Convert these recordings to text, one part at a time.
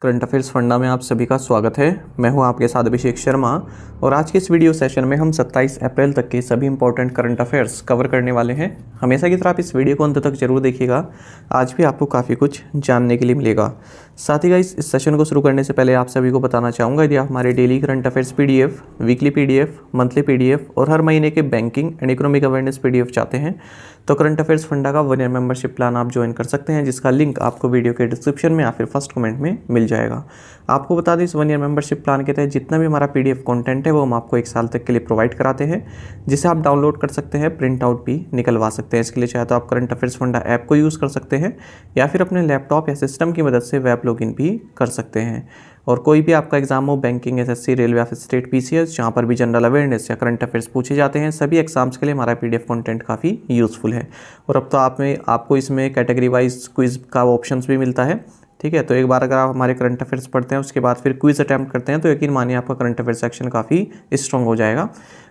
Current affairs funda में आप सभी का स्वागत है। मैं हूं आपके साथ अभिषेक शर्मा और आज के इस वीडियो सेशन में हम 27 अप्रैल तक के सभी इंपॉर्टेंट करंट अफेयर्स कवर करने वाले हैं। हमेशा की तरह आप इस वीडियो को अंत तक जरूर देखिएगा, आज भी आपको काफ़ी कुछ जानने के लिए मिलेगा। साथ ही गाइस, इस सेशन को शुरू करने से पहले आप सभी को बताना चाहूँगा, यदि आप हमारे daily current affairs PDF, weekly PDF, monthly PDF और हर महीने के banking and economic awareness PDF चाहते हैं तो करंट अफेयर्स फंडा का 1 ईयर मेंबरशिप प्लान आप ज्वाइन कर सकते हैं, जिसका लिंक आपको वीडियो के डिस्क्रिप्शन में या फिर फर्स्ट कमेंट में मिल जाएगा। आपको बता दें, इस 1 ईयर मेंबरशिप प्लान के तहत जितना भी हमारा PDF कंटेंट है वो हम आपको 1 साल तक के लिए प्रोवाइड कराते हैं, जिसे आप डाउनलोड कर सकते हैं, प्रिंट आउट भी निकलवा सकते हैं। इसके लिए चाहे तो आप करंट अफेयर्स फंडा ऐप को यूज़ कर सकते हैं या फिर अपने लैपटॉप या सिस्टम की मदद से वेब लॉगिन भी कर सकते हैं। और कोई भी आपका एग्जाम हो, बैंकिंग, SSC, रेलवे या फिर स्टेट PCS, जहाँ पर भी जनरल अवेयरनेस या करंट अफेयर्स पूछे जाते हैं, सभी एग्जाम्स के लिए हमारा PDF कंटेंट काफ़ी यूज़फुल है। और अब तो आपको इसमें कैटेगरी वाइज क्विज़ का ऑप्शंस भी मिलता है। ठीक है, तो एक बार अगर आप हमारे करंट अफेयर्स पढ़ते हैं, उसके बाद फिर क्विज़ अटैम्प्ट करते हैं, तो यकीन मानिए आपका करंट अफेयर सेक्शन काफ़ी स्ट्रॉन्ग हो जाएगा।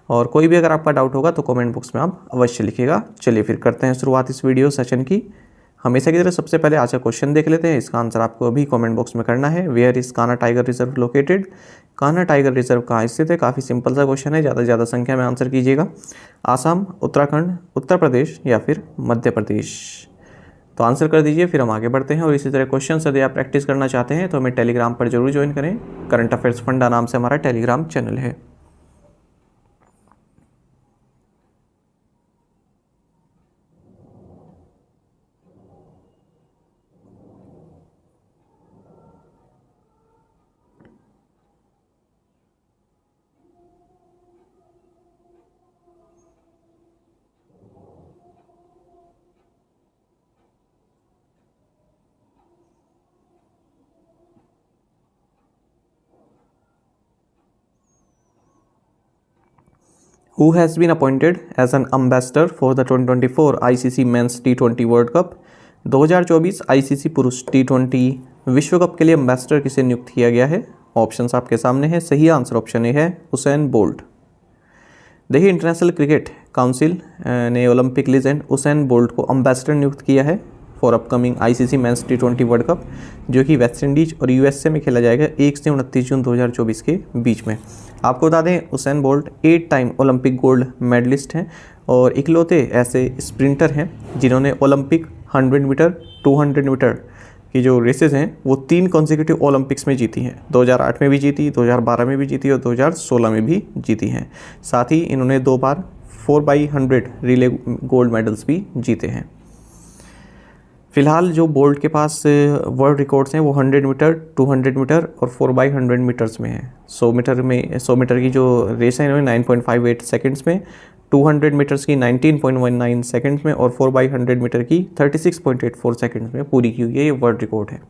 और कोई भी अगर आपका डाउट होगा तो कमेंट बॉक्स में आप अवश्य लिखिएगा। चलिए फिर करते हैं शुरुआत इस वीडियो सेशन की। हमेशा की तरह सबसे पहले आज का क्वेश्चन देख लेते हैं। इसका आंसर आपको अभी कमेंट बॉक्स में करना है। Where is Kanha tiger reserve located? Kanha tiger reserve कहाँ स्थित है? काफ़ी सिंपल सा क्वेश्चन है, ज़्यादा से ज़्यादा संख्या में आंसर कीजिएगा। आसाम, उत्तराखंड, उत्तर प्रदेश या फिर मध्य प्रदेश? तो आंसर कर दीजिए, फिर हम आगे बढ़ते हैं। और इसी तरह क्वेश्चन यदि आप प्रैक्टिस करना चाहते हैं तो हमें टेलीग्राम पर जरूर ज्वाइन करें। करंट अफेयर्स फंडा नाम से हमारा टेलीग्राम चैनल है। Who has been appointed as an ambassador for the 2024 ICC Men's T20 World Cup? 2024 ICC पुरुष T20 विश्व कप के लिए एम्बेसडर किसे नियुक्त किया गया है? ऑप्शंस आपके सामने है। सही आंसर ऑप्शन ए है, हुसैन बोल्ट। देखिए, इंटरनेशनल क्रिकेट काउंसिल ने ओलंपिक लीजेंड हुसैन बोल्ट को एम्बेसडर नियुक्त किया है for upcoming ICC men's T20 world cup, जो कि वेस्ट इंडीज और USA में खेला जाएगा 1 से 29 जून 2024 के बीच में। आपको बता दें, Usain Bolt 8 time Olympic gold medalist हैं और इकलौते ऐसे स्प्रिंटर हैं जिन्होंने ओलंपिक 100 मीटर, 200 मीटर की जो रेसेस हैं वो 3 कॉन्सेक्यूटिव ओलंपिक्स में जीती हैं। 2008 में भी जीती, 2012 में भी जीती और 2016 में भी जीती हैं। साथ ही इन्होंने 2 बार 4x100 रिले गोल्ड मेडल्स भी जीते हैं। फिलहाल जो बोल्ट के पास वर्ल्ड रिकॉर्ड्स हैं वो 100 मीटर, 200 मीटर और 4x100 मीटर्स में है। 100 मीटर की जो रेस है इन्होंने 9.58 सेकंड्स में, 200 मीटर्स की 19.19 सेकंड्स में और 4x100 मीटर की 36.84 सेकंड्स में पूरी की हुई है। ये वर्ल्ड रिकॉर्ड है।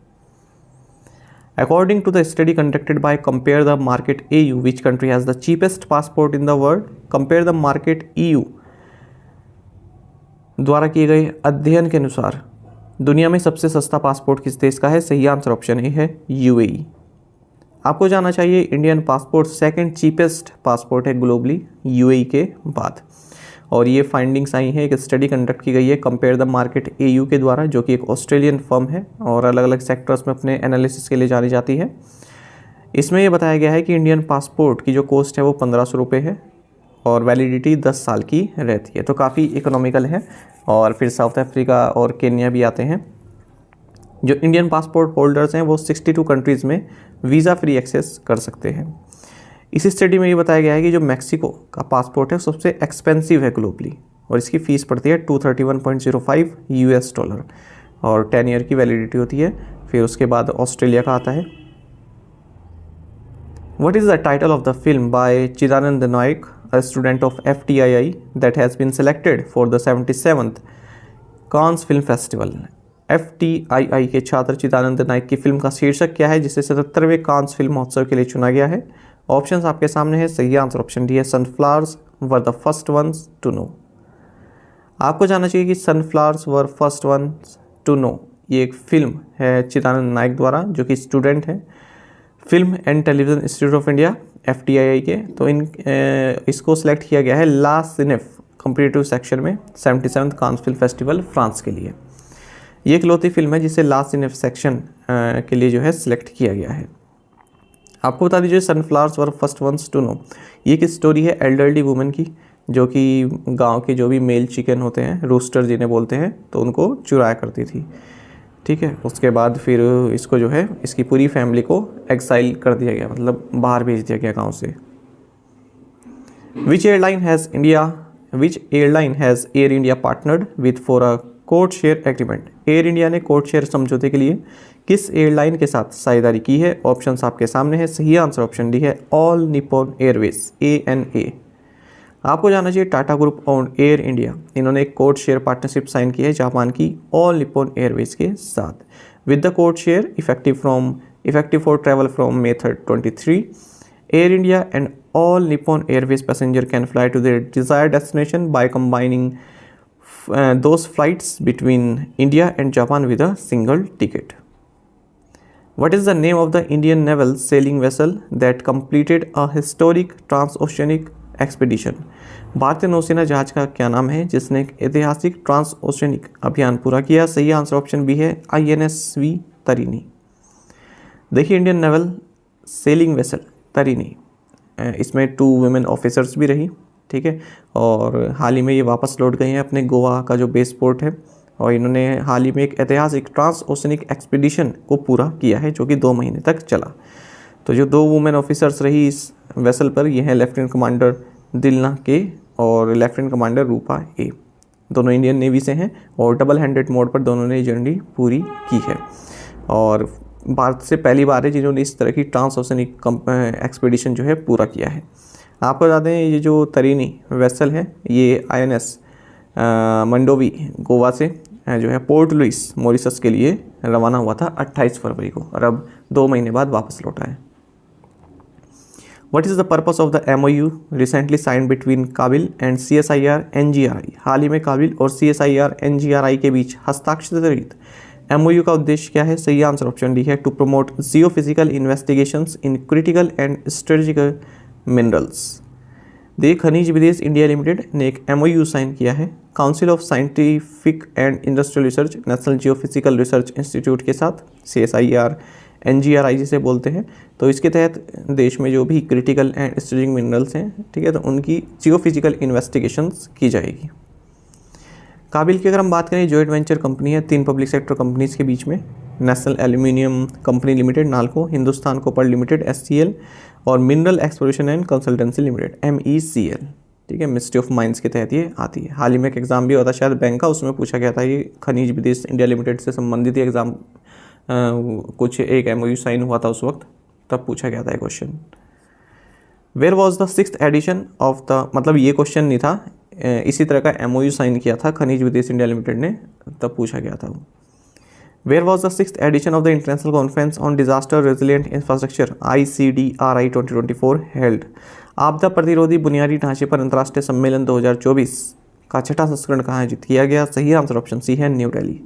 According to the study conducted by Compare the Market EU, which country has the cheapest passport in the world? Compare the Market EU द्वारा किए गए अध्ययन के अनुसार दुनिया में सबसे सस्ता पासपोर्ट किस देश का है? सही आंसर ऑप्शन ए है, UAE। आपको जानना चाहिए, Indian passport second cheapest passport है ग्लोबली UAE के बाद। और ये फाइंडिंग्स आई हैं, एक स्टडी कंडक्ट की गई है कंपेयर द मार्केट EU के द्वारा, जो कि एक ऑस्ट्रेलियन फर्म है और अलग अलग सेक्टर्स में अपने एनालिसिस के लिए जानी जाती है। इसमें यह बताया गया है कि इंडियन पासपोर्ट की जो कॉस्ट है वो 1500 रुपये है और वैलिडिटी 10 साल की रहती है, तो काफ़ी इकोनॉमिकल है। और फिर साउथ अफ्रीका और केन्या भी आते हैं। जो इंडियन पासपोर्ट होल्डर्स हैं वो 62 कंट्रीज़ में वीज़ा फ्री एक्सेस कर सकते हैं। इस स्टडी में ये बताया गया है कि जो मैक्सिको का पासपोर्ट है सबसे एक्सपेंसिव है ग्लोबली और इसकी फ़ीस पड़ती है $231.05 US और 10 ईयर की वैलिडिटी होती है। फिर उसके बाद ऑस्ट्रेलिया का आता है। What is the title of the film by Chidanand Naik, a student of FTII, that has been selected for the 77th Cannes Film Festival? FTII के छात्र चिदानंद नाइक की फिल्म का शीर्षक क्या है जिसे 77वें कांस फिल्म महोत्सव के लिए चुना गया है? ऑप्शंस आपके सामने है। सही आंसर ऑप्शन डी है, Sunflowers were the first ones to know. आपको जानना चाहिए कि Sunflowers were first ones to know ये एक फिल्म है चिदानंद नाइक द्वारा, जो कि स्टूडेंट है film and television institute of India FTII के। तो इसको सिलेक्ट किया गया है ला सिनेफ कम्पिटिटिव सेक्शन में 77th Cannes film festival France के लिए। ये इकलौती फिल्म है जिसे लास्ट इन सेक्शन के लिए जो है सिलेक्ट किया गया है। आपको बता दीजिए Sunflowers were first ones to know, ये एक स्टोरी है एल्डरली वुमेन की, जो कि गांव के जो भी मेल चिकन होते हैं, रोस्टर जिन्हें बोलते हैं, तो उनको चुराया करती थी। ठीक है, उसके बाद फिर इसको जो है इसकी पूरी फैमिली को एक्साइल कर दिया गया, मतलब बाहर भेज दिया गया गांव से। Which airline has Air India partnered with for a code share agreement, Air India ने कोड शेयर समझौते के लिए किस एयरलाइन के साथ साझेदारी की है? ऑप्शंस आपके सामने है। सही आंसर ऑप्शन डी है ऑल निप्पॉन एयरवेज, ANA। आपको जानना चाहिए Tata group own air India, इन्होंने एक कोड शेयर पार्टनरशिप साइन की है जापान की ऑल निप्पॉन एयरवेज के साथ। With the code share effective for travel from May 23, Air India and All Nippon Airways passenger can fly to their desired destination by combining those flights between India and Japan with a single ticket. What is the name of the Indian naval sailing vessel that completed a historic transoceanic expedition? भारतीय नौसेना जहाज का क्या नाम है जिसने एक ऐतिहासिक ट्रांसओशियनिक अभियान पूरा किया? सही आंसर ऑप्शन बी है INSV तरीनी। देखिए इंडियन नेवल सेलिंग वेसल तरीनी, इसमें 2 वुमेन ऑफिसर्स भी रही। ठीक है, और हाल ही में ये वापस लौट गए हैं अपने गोवा का जो बेस पोर्ट है, और इन्होंने हाल ही में एक ऐतिहासिक ट्रांसओशियनिक एक्सपीडिशन को पूरा किया है जो कि 2 महीने तक चला। तो जो 2 वुमेन ऑफिसर्स रही इस वेसल पर, ये हैं लेफ्टिनेंट कमांडर दिलना के और लेफ्टिनेंट कमांडर रूपा ए। दोनों इंडियन नेवी से हैं और डबल हैंडेड मोड पर दोनों ने जर्नी पूरी की है, और भारत से पहली बार है जिन्होंने इस तरह की ट्रांसओशियनिक एक्सपीडिशन जो है पूरा किया है। आपको बता दें ये जो तरीनी वेसल है ये INS मंडोवी गोवा से जो है पोर्ट लुइस मॉरिशस के लिए रवाना हुआ था 28 फरवरी को, और अब 2 महीने बाद वापस लौटा है। What is the purpose of the MOU recently signed between काबिल एंड CSIR NGRI? हाल ही में काबिल और CSIR NGRI के बीच हस्ताक्षरित MOU का उद्देश्य क्या है? सही आंसर ऑप्शन डी है to promote geophysical investigations in critical and strategic minerals. देखिए खनिज विदेश इंडिया लिमिटेड ने एक MOU साइन किया है council of scientific and industrial research national geophysical research institute के साथ, CSIR NGRI जिसे बोलते हैं। तो इसके तहत देश में जो भी क्रिटिकल एंड स्ट्रेटेजिक मिनरल्स हैं, ठीक है, तो उनकी जियोफिजिकल इन्वेस्टिगेशंस की जाएगी। काबिल की अगर हम बात करें, जॉइंट वेंचर कंपनी है 3 पब्लिक सेक्टर कंपनीज के बीच में, national aluminium company limited NALCO, Hindustan copper limited SCL, और mineral exploration and consultancy limited MECL। ठीक है, मिनिस्ट्री ऑफ माइंस के तहत ये आती है। हाल ही में एक एग्जाम भी होता शायद बैंक का, उसमें पूछा गया था, ये खनिज विदेश इंडिया लिमिटेड से संबंधित ही एग्जाम कुछ एक MOU साइन हुआ था उस वक्त, तब पूछा गया था ये question. Where was the 6th edition of the, मतलब ये क्वेश्चन नहीं था, इसी तरह का MOU साइन किया था खनिज विदेश इंडिया लिमिटेड ने, तब पूछा गया था। Where was the 6th edition of the International Conference on Disaster Resilient Infrastructure ICDRI 2024 held? आपदा प्रतिरोधी बुनियादी ढांचे पर अंतर्राष्ट्रीय सम्मेलन 2024 का 6ठा संस्करण कहाँ आयोजित किया गया? सही आंसर ऑप्शन सी है न्यू दिल्ली।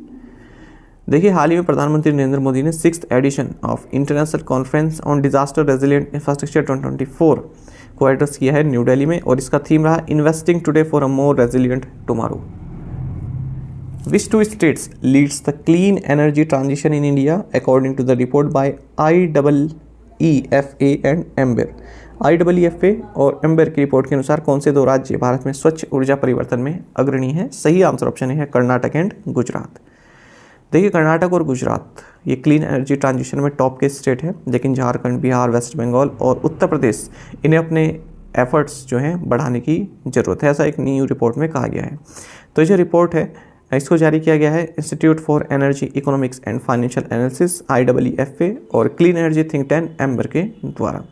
देखिए हाल ही में प्रधानमंत्री नरेंद्र मोदी ने 6th edition of International Conference on Disaster Resilient Infrastructure 2024 को एड्रेस किया है न्यू दिल्ली में, और इसका थीम रहा investing today for a more resilient tomorrow. Which 2 states leads the clean energy transition in India according to the report by IEEFA and AMBER? IEEFA और AMBER की report के अनुसार कौन से 2 राज्य भारत में स्वच्छ ऊर्जा परिवर्तन में अग्रणी हैं? सही आंसर ऑप्शन है कर्नाटक एंड गुजरात। देखिए कर्नाटक और गुजरात ये क्लीन एनर्जी ट्रांजिशन में टॉप के स्टेट हैं, लेकिन झारखंड, बिहार, वेस्ट बंगाल और उत्तर प्रदेश इन्हें अपने एफर्ट्स जो हैं बढ़ाने की ज़रूरत है, ऐसा एक न्यू रिपोर्ट में कहा गया है। तो ये जो रिपोर्ट है इसको जारी किया गया है institute for energy economics and financial analysis IEEFA और clean energy think tank amber के द्वारा।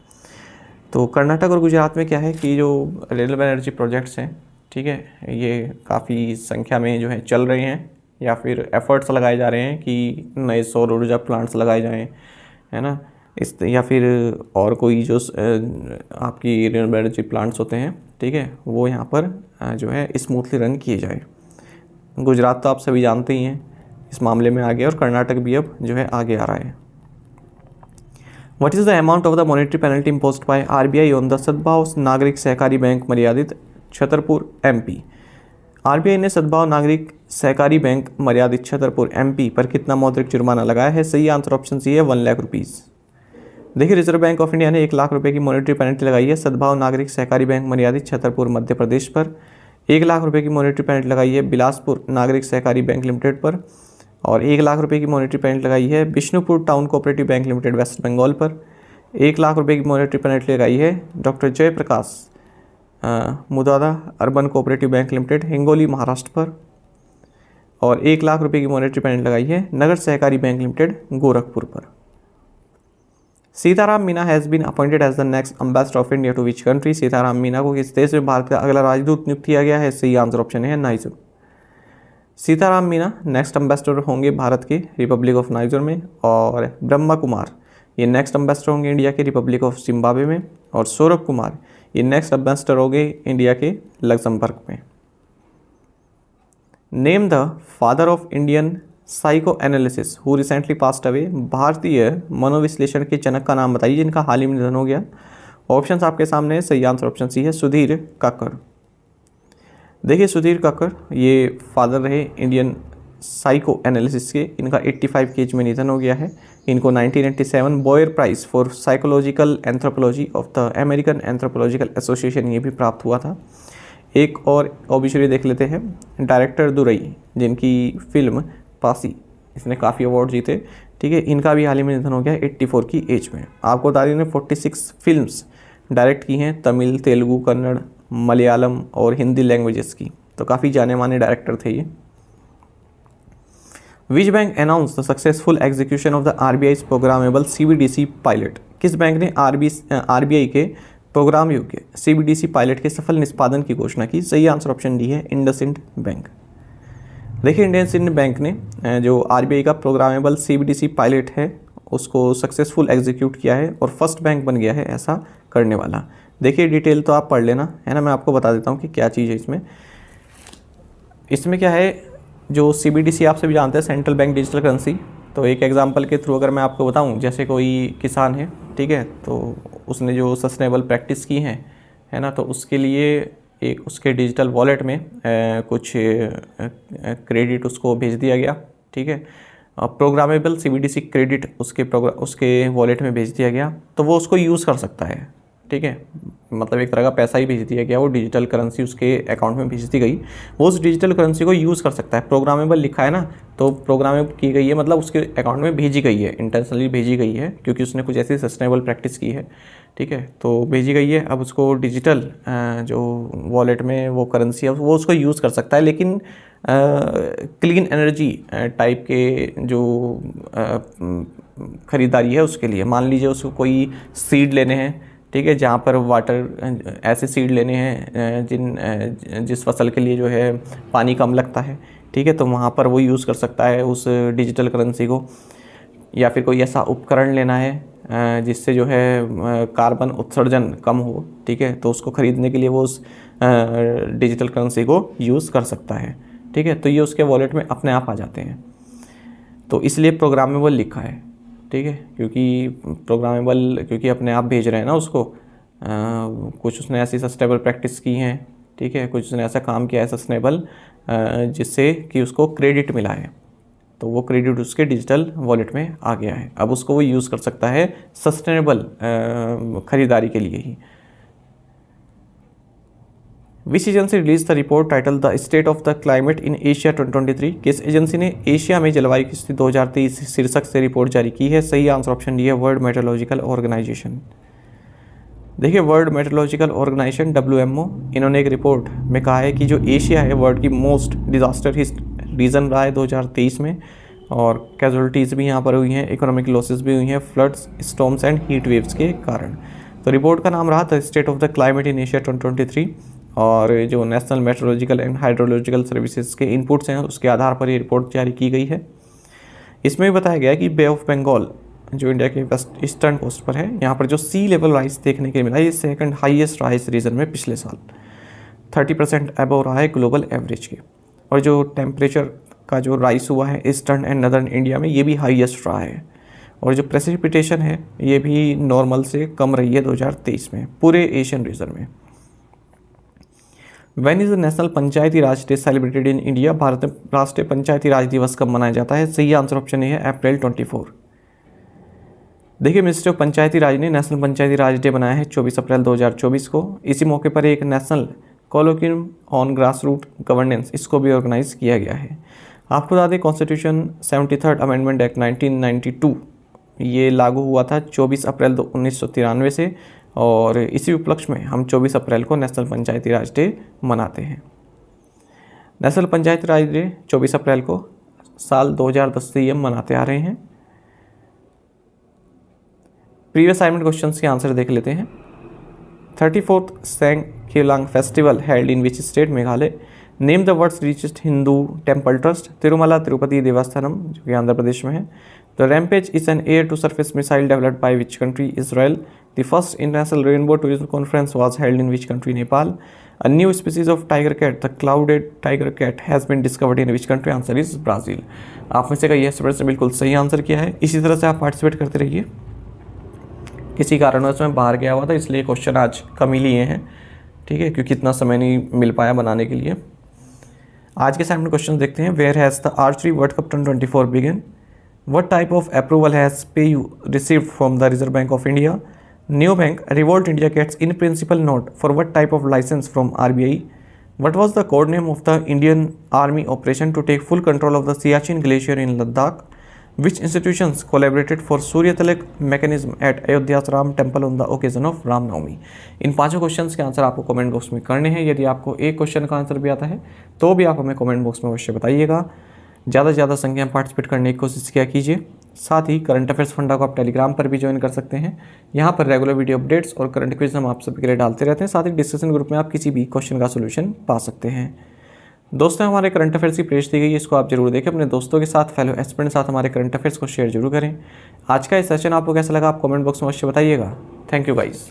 तो कर्नाटक और गुजरात में क्या है कि जो रिन्यूएबल एनर्जी प्रोजेक्ट्स हैं, ठीक है, ये काफ़ी संख्या में जो है चल रहे हैं, या फिर एफर्ट्स लगाए जा रहे हैं कि नए सौर ऊर्जा प्लांट्स लगाए जाएँ, है ना, इस या फिर और कोई जो आपकी रिन्यूएबल एनर्जी प्लांट्स होते हैं, ठीक है, वो यहाँ पर जो है स्मूथली रन किए जाए। गुजरात तो आप सभी जानते ही हैं इस मामले में आगे, और कर्नाटक भी अब जो है आगे आ रहा है। What is the amount of the monetary penalty imposed by RBI on the Sadbhav Nagrik सहकारी बैंक मर्यादित छतरपुर MP? आरबीआई ने सद्भाव नागरिक सहकारी बैंक मर्यादित छतरपुर एमपी पर कितना मौद्रिक जुर्माना लगाया है? सही आंसर ऑप्शन सी है 1 लाख रुपीज़। देखिए, रिजर्व बैंक ऑफ इंडिया ने 1 लाख रुपए की मॉनेटरी पेनल्टी लगाई है सद्भाव नागरिक सहकारी बैंक मर्यादित छतरपुर मध्य प्रदेश पर। 1 लाख रुपए की मॉनेटरी पेनल्टी लगाई है बिलासपुर नागरिक सहकारी बैंक लिमिटेड पर। और 1 लाख रुपए की मॉनेटरी पेनल्टी लगाई है Bishnupur town cooperative bank limited West Bengal पर। 1 लाख रुपए की मॉनेटरी पेनल्टी लगाई है doctor Jayaprakash Mudada urban cooperative bank limited Hingoli Maharashtra पर। और 1 लाख रुपए की मॉनेटरी पेनल्टी लगाई है नगर सहकारी बैंक लिमिटेड गोरखपुर पर। Sitaram Meena has been appointed as the next ambassador of India to which country? Sitaram Meena को किस देश में भारत का अगला राजदूत नियुक्त किया गया है? सही आंसर ऑप्शन है niger. Sitaram Meena next ambassador होंगे भारत के रिपब्लिक ऑफ नाइजर में। और ब्रह्मा कुमार ये नेक्स्ट एम्बेसडर होंगे इंडिया के रिपब्लिक ऑफ जिम्बाब्वे में। और सौरभ कुमार ये नेक्स्ट एम्बेसडर होंगे इंडिया के लग्जमबर्ग में। Name the father of Indian psycho analysis who recently passed away? भारतीय मनोविश्लेषण के जनक का नाम बताइए जिनका हाल ही में निधन हो गया। ऑप्शंस आपके सामने है, सही आंसर ऑप्शन सी है सुधीर कक्कड़। देखिए, सुधीर कक्कड़ ये फादर रहे इंडियन साइको एनालिसिस के। इनका 85 की एज में निधन हो गया है। इनको 1987 Boyer prize for psychological anthropology of the American Anthropological Association ये भी प्राप्त हुआ था। एक और ऑब्वियसली देख लेते हैं, डायरेक्टर दुरई जिनकी फिल्म पासी इसने काफ़ी अवार्ड जीते, ठीक है, इनका भी हाल ही में निधन हो गया 84 की एज में। आपको बता दें 46 फिल्म्स डायरेक्ट की हैं, तमिल, तेलुगु, कन्नड़, मलयालम और हिंदी लैंग्वेजेस की, तो काफ़ी जाने माने डायरेक्टर थे ये। Which bank announce the successful execution of the RBI programmable CBDC pilot? किस बैंक ने आरबीआई के प्रोग्राम योग्य सीबीडीसी पायलट के सफल निष्पादन की घोषणा की? सही आंसर ऑप्शन डी है इंडसइंड बैंक। देखिए, इंडसइंड बैंक ने जो आरबीआई का प्रोग्रामेबल सीबीडीसी पायलट है उसको सक्सेसफुल एग्जीक्यूट किया है और फर्स्ट बैंक बन गया है ऐसा करने वाला। देखिए, डिटेल तो आप पढ़ लेना है ना, मैं आपको बता देता हूँ कि क्या चीज़ है इसमें। इसमें क्या है, जो सीबीडीसी आप सभी जानते हैं सेंट्रल बैंक डिजिटल करेंसी। तो एक एग्जांपल के थ्रू अगर मैं आपको बताऊं, जैसे कोई किसान है, ठीक है, तो उसने जो सस्टेनेबल प्रैक्टिस की है ना, तो उसके लिए एक उसके डिजिटल वॉलेट में कुछ क्रेडिट उसको भेज दिया गया, ठीक है, प्रोग्रामेबल सीबीडीसी क्रेडिट उसके वॉलेट में भेज दिया गया, तो वो उसको यूज़ कर सकता है, ठीक है, मतलब एक तरह का पैसा ही भेज दिया गया, वो डिजिटल करेंसी उसके अकाउंट में भेज दी गई, वो उस डिजिटल करेंसी को यूज़ कर सकता है। प्रोग्रामेबल लिखा है ना, तो प्रोग्रामेबल की गई है मतलब उसके अकाउंट में भेजी गई है, इंटेंशनली भेजी गई है क्योंकि उसने कुछ ऐसी सस्टेनेबल प्रैक्टिस की है, ठीक है, तो भेजी गई है। अब उसको डिजिटल जो वॉलेट में वो करेंसी है वो उसको यूज़ कर सकता है, लेकिन क्लीन एनर्जी टाइप के जो ख़रीदारी है उसके लिए, मान लीजिए उसको कोई सीड लेने हैं, ठीक है, जहाँ पर वाटर ऐसे सीड लेने हैं जिस फसल के लिए जो है पानी कम लगता है, ठीक है, तो वहाँ पर वो यूज़ कर सकता है उस डिजिटल करेंसी को। या फिर कोई ऐसा उपकरण लेना है जिससे जो है कार्बन उत्सर्जन कम हो, ठीक है, तो उसको ख़रीदने के लिए वो उस डिजिटल करेंसी को यूज़ कर सकता है, ठीक है, तो ये उसके वॉलेट में अपने आप आ जाते हैं। तो इसलिए प्रोग्रामेबल लिखा है, ठीक है, क्योंकि अपने आप भेज रहे हैं ना उसको, कुछ उसने ऐसी सस्टेनेबल प्रैक्टिस की हैं, ठीक है, कुछ उसने ऐसा काम किया है सस्टेनेबल जिससे कि उसको क्रेडिट मिला है, तो वो क्रेडिट उसके डिजिटल वॉलेट में आ गया है। अब उसको वो यूज़ कर सकता है सस्टेनेबल खरीदारी के लिए ही। Which agency release the report title the state of the climate in Asia 2023? किस एजेंसी ने एशिया में जलवायु की स्थिति 2023 शीर्षक से रिपोर्ट जारी की है? सही आंसर ऑप्शन डी है वर्ल्ड मेट्रोलॉजिकल ऑर्गेनाइजेशन। देखिए, वर्ल्ड मेट्रोलॉजिकल ऑर्गेनाइजेशन WMO, इन्होंने एक रिपोर्ट में कहा है कि जो एशिया है वर्ल्ड की मोस्ट डिजास्टर रीजन रहा है 2023 में, और कैजुअलिटीज़ भी यहाँ पर हुई हैं, इकोनॉमिक लॉसेस भी हुई हैं floods, storms and heat waves के कारण। तो रिपोर्ट का नाम रहा था state of the climate in Asia 2023, और जो national meteorological and hydrological services के इनपुट्स हैं उसके आधार पर ये रिपोर्ट जारी की गई है। इसमें बताया गया कि बे ऑफ बंगाल जो इंडिया के वेस्ट ईस्टर्न कोस्ट पर है, यहाँ पर जो सी लेवल राइज देखने के मिला, ये सेकंड हाईएस्ट राइज रीजन में पिछले साल 30% अबव रहा है ग्लोबल एवरेज के। और जो टेम्परेचर का जो राइज हुआ है ईस्टर्न एंड नदर्न इंडिया में, ये भी हाईएस्ट रहा है। और जो प्रेसिपिटेशन है ये भी नॉर्मल से कम रही है 2023 में पूरे एशियन रीजन में। When is the national Panchayati Raj day celebrated in India? Bharat में राष्ट्रीय पंचायती राज दिवस कब मनाया जाता है? सही आंसर ऑप्शन ए है अप्रैल 24। देखिए, मिनिस्ट्री ऑफ पंचायती राज ने नेशनल पंचायती राज डे बनाया है 24 अप्रैल 2024 को। इसी मौके पर एक national colloquium on grass root governance, इसको भी ऑर्गेनाइज किया गया है। आपको बता दें, कॉन्स्टिट्यूशन 73rd अमेंडमेंट एक्ट 1992 ये लागू हुआ था 24 अप्रैल 1993 से, और इसी उपलक्ष्य में हम 24 अप्रैल को नेशनल पंचायती राज डे मनाते हैं। नेशनल पंचायती राज डे 24 अप्रैल को साल 2010 से ये मनाते आ रहे हैं। प्रीवियस असाइनमेंट क्वेश्चंस के आंसर देख लेते हैं। 34th Seng Khihlang festival held in which state? Meghalaya. Name the world's richest Hindu temple trust? Tirumala Tirupati Devasthanam, जो कि आंध्र प्रदेश में है। The rampage is an air to surface missile developed by which country? Israel. The first international rainbow tourism conference was held in which country? Nepal. A new species of tiger cat, the clouded tiger cat, has been discovered in which country? Answer is Brazil. आप में से कई students ने बिल्कुल सही answer किया है। इसी तरह से आप पार्टिसिपेट करते रहिए। किसी कारणवश मैं बाहर गया हुआ था, इसलिए क्वेश्चन आज कम ही लिए हैं, ठीक है, क्योंकि इतना समय नहीं मिल पाया बनाने के लिए। आज के असाइनमेंट क्वेश्चन देखते हैं। Where has the archery world cup 2024 begin? What type of approval has PayU received from the Reserve Bank of India? New bank Revolut India gets in principle note for what type of licence from RBI? What was the code name of the Indian Army operation to take full control of the Siachen Glacier in Ladakh? Which institutions collaborated for Surya Tilak mechanism at Ayodhya's Ram Temple on the occasion of Ram Navami? इन पांचों questions के answer आपको comment box में करने हैं। यदि आपको एक question का आंसर भी आता है तो भी आप हमें कमेंट बॉक्स में अवश्य बताइएगा। ज़्यादा से ज़्यादा संख्या में पार्टिसिपेट करने की कोशिश किया कीजिए। साथ ही करंट अफेयर्स फंडा को आप टेलीग्राम पर भी ज्वाइन कर सकते हैं। यहाँ पर रेगुलर वीडियो अपडेट्स और करंट क्विज हम आप सभी के लिए डालते रहते हैं। साथ ही डिस्कशन ग्रुप में आप किसी भी क्वेश्चन का सोल्यूशन पा सकते हैं। दोस्तों, हमारे करंट अफेयर्स की प्लेलिस्ट दी गई है, इसको आप जरूर देखें। अपने दोस्तों के साथ, फेलो एस्पिरेंट के साथ हमारे करंट अफेयर्स को शेयर जरूर करें। आज का ये सेशन आपको कैसा लगा आप कमेंट बॉक्स में अवश्य बताइएगा। Thank you guys.